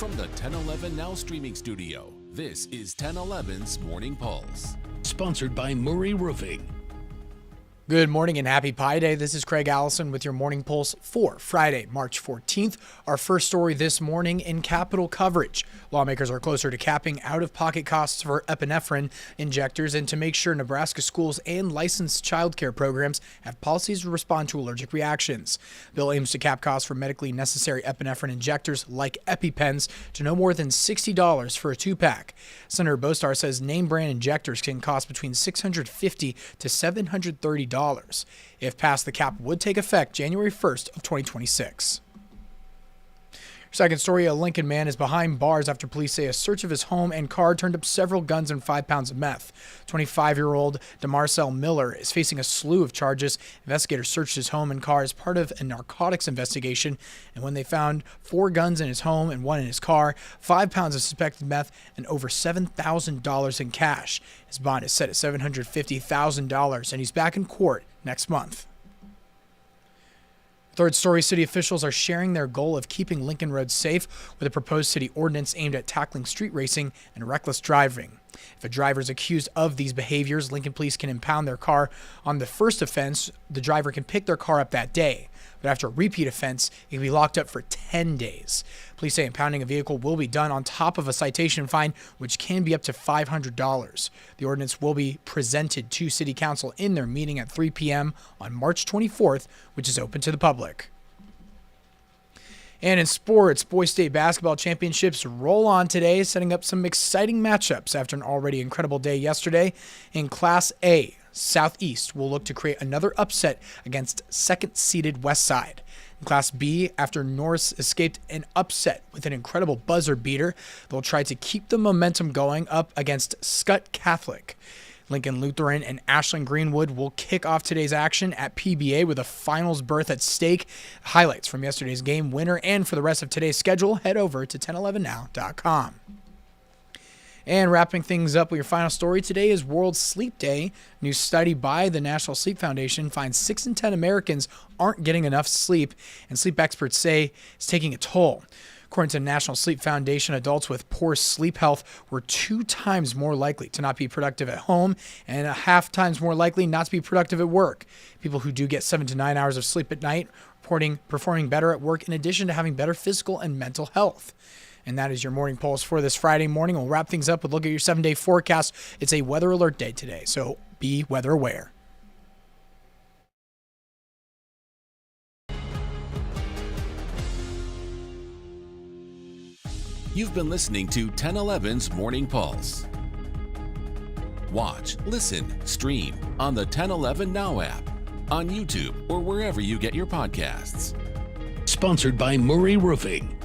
From the 1011 Now streaming studio, this is 1011's Morning Pulse. Sponsored by Murray Roofing. Good morning and happy Pi Day. This is Craig Allison with your Morning Pulse for Friday, March 14th. Our first story this morning in Capitol coverage. Lawmakers are closer to capping out-of-pocket costs for epinephrine injectors and to make sure Nebraska schools and licensed childcare programs have policies to respond to allergic reactions. Bill aims to cap costs for medically necessary epinephrine injectors like EpiPens to no more than $60 for a 2-pack. Senator Bostar says name-brand injectors can cost between $650 to $730. If passed, the cap would take effect January 1st of 2026. Second story, a Lincoln man is behind bars after police say a search of his home and car turned up several guns and 5 pounds of meth. 25-year-old DeMarcel Miller is facing a slew of charges. Investigators searched his home and car as part of a narcotics investigation, and when they found 4 guns in his home and 1 in his car, 5 pounds of suspected meth, and over $7,000 in cash. His bond is set at $750,000, and he's back in court next month. Third story, city officials are sharing their goal of keeping Lincoln roads safe with a proposed city ordinance aimed at tackling street racing and reckless driving. If a driver is accused of these behaviors, Lincoln police can impound their car. On the first offense, the driver can pick their car up that day. But after a repeat offense, it can be locked up for 10 days. Police say impounding a vehicle will be done on top of a citation fine, which can be up to $500. The ordinance will be presented to City Council in their meeting at 3 p.m. on March 24th, which is open to the public. And in sports, Boys State basketball championships roll on today, setting up some exciting matchups after an already incredible day yesterday. In Class A, Southeast will look to create another upset against second-seeded Westside. In Class B, after Norris escaped an upset with an incredible buzzer beater, they'll try to keep the momentum going up against Scott Catholic. Lincoln Lutheran and Ashland Greenwood will kick off today's action at PBA with a finals berth at stake. Highlights from yesterday's game winner and for the rest of today's schedule, head over to 1011now.com. And wrapping things up with your final story today is World Sleep Day. A new study by the National Sleep Foundation finds 6 in 10 Americans aren't getting enough sleep, and sleep experts say it's taking a toll. According to the National Sleep Foundation, adults with poor sleep health were 2 times more likely to not be productive at home and 1/2 times more likely not to be productive at work. People who do get 7 to 9 hours of sleep at night reporting performing better at work in addition to having better physical and mental health. And that is your Morning Pulse for this Friday morning. We'll wrap things up with a look at your 7-day forecast. It's a weather alert day today, so be weather aware. You've been listening to 1011's Morning Pulse. Watch, listen, stream on the 1011 Now app, on YouTube, or wherever you get your podcasts. Sponsored by Murray Roofing.